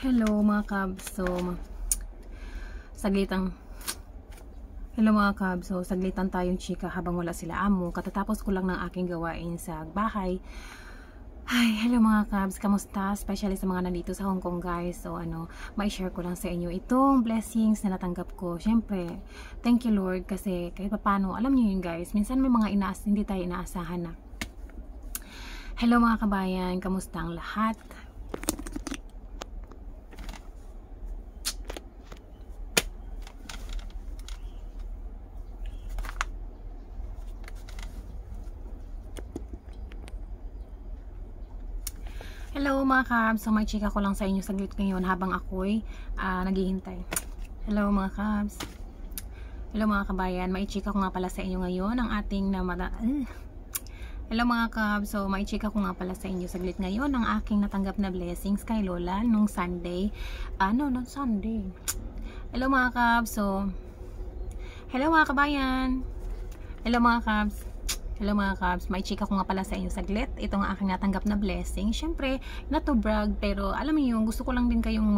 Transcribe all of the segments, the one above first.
Hello mga kabs. Saglitan Hello mga kabs. Saglitan tayong chika habang wala sila amo. Katatapos ko lang ng aking gawain sa bahay. Hi, hello mga kabs. Kamusta? Especially sa mga nandito sa Hong Kong guys. Mai-share ko lang sa inyo itong blessings na natanggap ko. Syempre, thank you Lord kasi kahit paano, alam niyo yun guys. Minsan may mga hindi tayo inaasahan na. Hello mga kabayan. Kamusta ang lahat? Hello mga kabs, may chika ko lang sa inyo saglit ngayon habang ako'y naghihintay. Hello mga kabs. Hello mga kabayan, may chika ko nga pala sa inyo ngayon ang ating Hello mga kabs, may chika ko nga pala sa inyo saglit ngayon ang aking natanggap na blessings kay Lola nung Sunday. Sunday. Hello mga kabs, hello mga kabayan. Hello mga kabs. Hello mga kabs, may chika ko nga pala sa inyo saglit. Ito ang aking natanggap na blessing. Syempre, not to brag, pero alam mo yung gusto ko lang din kayong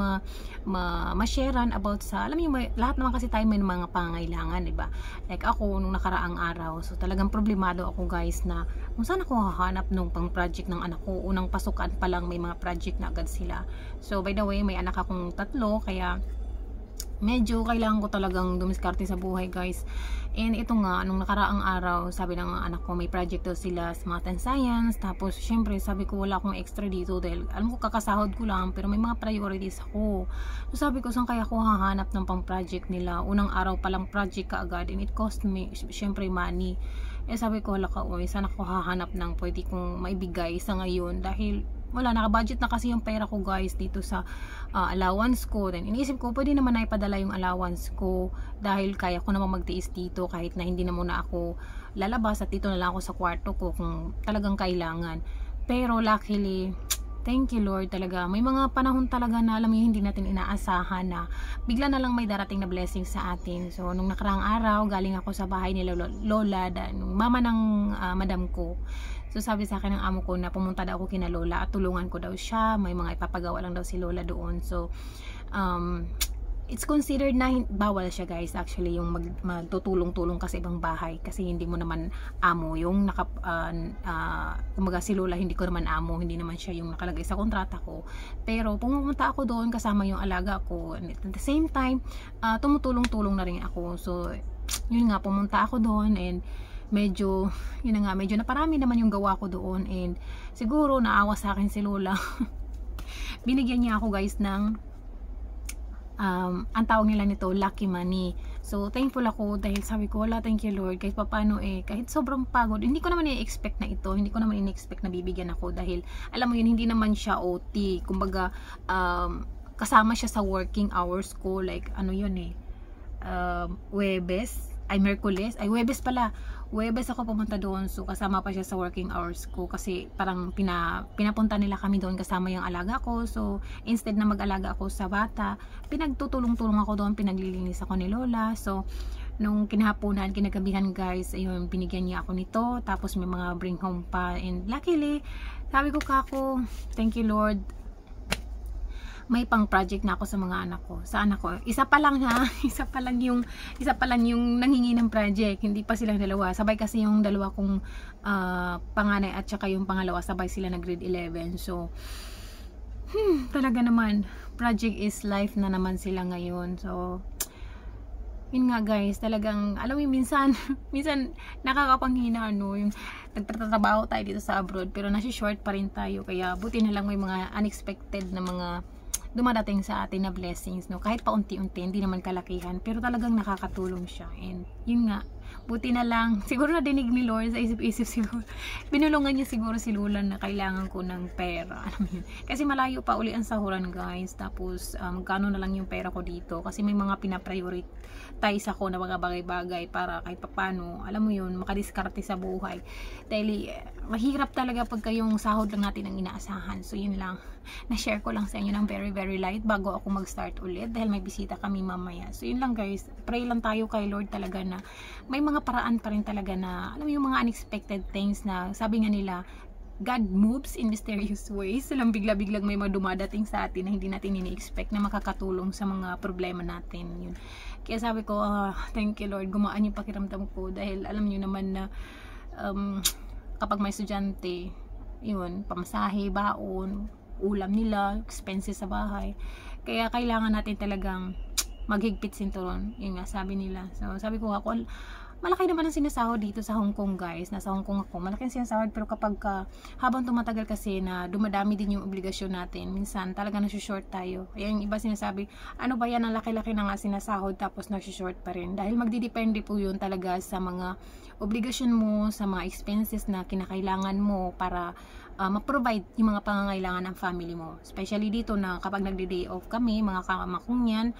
ma-sharean about sa, alam mo lahat naman kasi tayo may mga pangangailangan, diba? Like ako, nung nakaraang araw, so talagang problemado ako guys na kung saan ako hahanap nung pang project ng anak ko. Unang pasukan pa lang may mga project na agad sila. So by the way, may anak akong 3, kaya medyo kailangan ko talagang dumiskarte sa buhay guys. And ito nga, nung nakaraang araw, sabi ng anak ko may project daw sila sa math and science. Tapos syempre sabi ko wala akong extra dito dahil alam ko kakasahod ko lang, pero may mga priorities ako. So sabi ko saan kaya ako hahanap ng pang project nila. Unang araw pa lang project kaagad, and it cost me syempre money. Sabi ko hala ka, saan ako hahanap ng pwede kong maibigay sa ngayon dahil wala, naka-budget na kasi yung pera ko guys dito sa allowance ko. Then iniisip ko pwede naman na ipadala yung allowance ko dahil kaya ko naman magtiis dito kahit na hindi na muna ako lalabas at dito na lang ako sa kwarto ko kung talagang kailangan. Pero luckily, thank you Lord talaga. May mga panahon talaga na alam mo hindi natin inaasahan na bigla na lang may darating na blessing sa atin. So nung nakaraang araw, galing ako sa bahay ni Lola, mama ng madam ko. So sabi sa akin ng amo ko na pumunta daw ako kina Lola at tulungan ko daw siya. May mga ipapagawa lang daw si Lola doon. So it's considered na bawal siya guys actually yung magtutulong-tulong ka sa ibang bahay kasi hindi mo naman amo yung kumbaga si Lola hindi ko naman amo, hindi naman siya yung nakalagay sa kontrata ko, pero pumunta ako doon kasama yung alaga ko and at the same time tumutulong-tulong na rin ako. So yun nga, pumunta ako doon and medyo naparami naman yung gawa ko doon and siguro naawa sa akin si Lola. Binigyan niya ako guys ng ang tawag nila nito lucky money. So thankful ako dahil sabi ko wala, thank you Lord kahit paano kahit sobrang pagod, hindi ko naman i-expect na ito, hindi ko naman i-expect na bibigyan ako dahil alam mo yun, hindi naman siya OT, kumbaga kasama siya sa working hours ko, like Huwebes ako pumunta doon, so kasama pa siya sa working hours ko kasi parang pinapunta nila kami doon kasama yung alaga ko. So instead na mag-alaga ako sa bata, pinagtutulong-tulong ako doon, pinaglilinis ako ni Lola. So nung kinagabihan guys, ayun, binigyan niya ako nito, tapos may mga bring home pa, and luckily sabi ko kako, thank you Lord, may pang project na ako sa mga anak ko. Sa anak ko, isa pa lang yung nanghingi ng project, hindi pa silang dalawa. Sabay kasi yung dalawa kong panganay at saka yung pangalawa, sabay sila na grade 11. So talaga naman, project is life na naman sila ngayon. So yun nga guys, talagang alam mo minsan nakakapanghina yung nagtatrabaho tayo dito sa abroad pero nasi-short pa rin tayo, kaya buti na lang may mga unexpected na mga dumadating sa atin na blessings, no? Kahit paunti-unti, hindi naman kalakihan, pero talagang nakakatulong siya. And yun nga, buti na lang, siguro nadinig ni Lord sa isip-isip siguro, binulungan niya siguro si Lola na kailangan ko ng pera, alam mo yun. Kasi malayo pa uli ang sahuran guys, tapos magkano na lang yung pera ko dito, kasi may mga pinaprioritize ako na mga bagay-bagay para kahit papano, alam mo yun, makadiskarte sa buhay. Dahil mahirap talaga pagka yung sahod lang natin ang inaasahan. So yun lang, na-share ko lang sa inyo ng very very light bago ako mag-start ulit dahil may bisita kami mamaya. So yun lang guys, pray lang tayo kay Lord talaga na may mga paraan pa rin talaga na alam mo yung mga unexpected things na sabi nga nila God moves in mysterious ways. Silang bigla-biglang may mga dumadating sa atin na hindi natin ini-expect na makakatulong sa mga problema natin. Yun. Kaya sabi ko, thank you Lord, gumaan yung pakiramdam ko dahil alam nyo naman na kapag may estudyante, yun, pamasahe, baon, ulam nila, expenses sa bahay. Kaya kailangan natin talagang maghigpit sinturon. Yun nga, sabi nila. So, sabi ko ako, malaki naman ang sinasahod dito sa Hong Kong guys. Nasa Hong Kong ako. Malaki ang sinasahod pero kapag habang tumatagal kasi na dumadami din yung obligasyon natin, minsan talaga nasi-short tayo. Kaya yung iba sinasabi, ano ba yan, ang laki-laki na nga sinasahod tapos nasi-short pa rin. Dahil magdidepende po yun talaga sa mga obligasyon mo, sa mga expenses na kinakailangan mo para ma-provide yung mga pangangailangan ng family mo. Especially dito na kapag nagde-day off kami, mga kamakong yan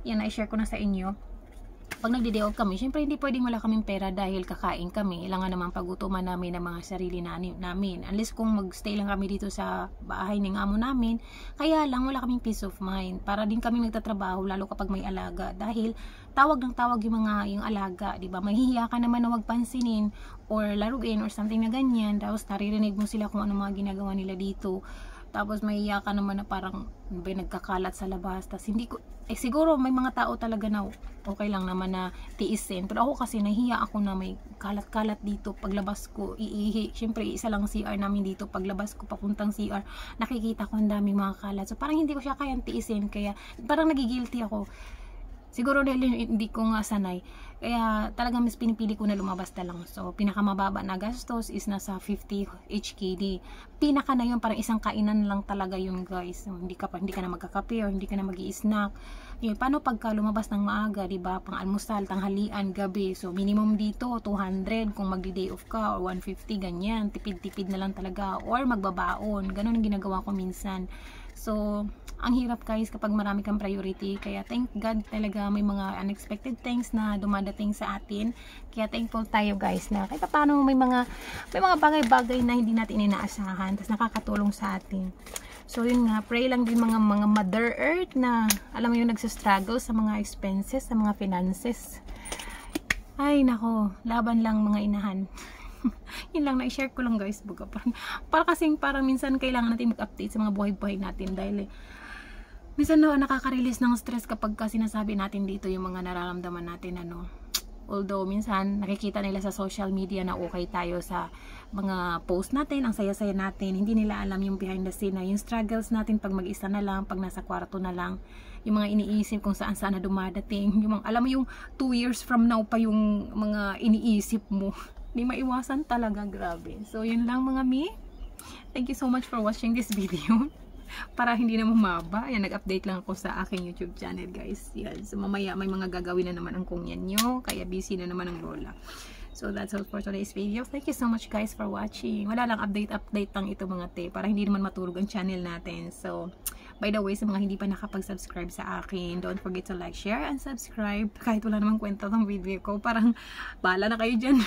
na-share ko na sa inyo. Pag nagde-day off kami, syempre hindi pwedeng wala kaming pera dahil kakain kami. Kailangan naman pagutuman namin ng mga sarili namin. Unless kung magstay lang kami dito sa bahay ng amo namin, kaya lang wala kaming peace of mind. Para din kami nagtatrabaho lalo kapag may alaga. Dahil tawag ng tawag yung alaga, di ba? Mahihiya ka naman na wag pansinin or laruin or something na ganyan. Tapos naririnig mo sila kung ano mga ginagawa nila dito. Tapos mahihiya ka naman na parang nagkakalat sa labas. Tapos hindi ko, siguro may mga tao talaga na okay lang naman na tiisin. Pero ako kasi nahihiya ako na may kalat-kalat dito. Paglabas ko, iihi. Siyempre, isa lang CR namin dito. Paglabas ko, papuntang CR, nakikita ko ang daming mga kalat. So parang hindi ko siya kayang tiisin. Kaya parang nagigilty ako. Siguro dahil hindi ko nga sanay. Kaya talagang mas pinipili ko na lumabas na lang. So, pinakamababa na gastos is nasa 50 HKD. Pinaka na yun, parang isang kainan lang talaga yun guys. So, hindi ka na magkakape or hindi ka na mag-i-snack. Yun, paano pagka lumabas ng maaga, diba? Pang-almusal, tanghalian, gabi. So, minimum dito, 200 kung magdi-day off ka or 150, ganyan. Tipid-tipid na lang talaga. Or magbabaon. Ganon ang ginagawa ko minsan. So, ang hirap guys kapag marami kang priority. Kaya thank God talaga may mga unexpected things na dumadating sa atin. Kaya thankful tayo guys na kahit paano may mga bagay-bagay na hindi natin inaasahan. Tapos nakakatulong sa atin. So yun nga, pray lang din mga Mother Earth na alam mo yung nagsastruggle sa mga expenses, sa mga finances. Ay nako, laban lang mga inahan. Yun lang, na-share ko lang guys. Para kasing parang minsan kailangan natin mag-update sa mga buhay-buhay natin dahil minsan nakaka-release ng stress kapag sinasabi natin dito yung mga nararamdaman natin although minsan nakikita nila sa social media na okay tayo sa mga post natin, ang saya-saya natin, hindi nila alam yung behind the scene na yung struggles natin pag mag-isa na lang, pag nasa kwarto na lang, yung mga iniisip kung saan-saan na dumadating, yung mga, alam mo yung 2 years from now pa yung mga iniisip mo. Hindi maiwasan talaga, grabe. So, yun lang mga mi. Thank you so much for watching this video. Para hindi na mumaba. Ayan, nag-update lang ako sa aking YouTube channel, guys. Yan. So, mamaya may mga gagawin na naman ang kungyan nyo. Kaya busy na naman ang lola. So, that's all for today's video. Thank you so much, guys, for watching. Wala lang update lang ito mga te. Para hindi naman matulog ang channel natin. So, by the way, sa mga hindi pa nakapag-subscribe sa akin, don't forget to like, share, and subscribe. Kahit wala namang kwenta ng video ko, parang bahala na kayo dyan.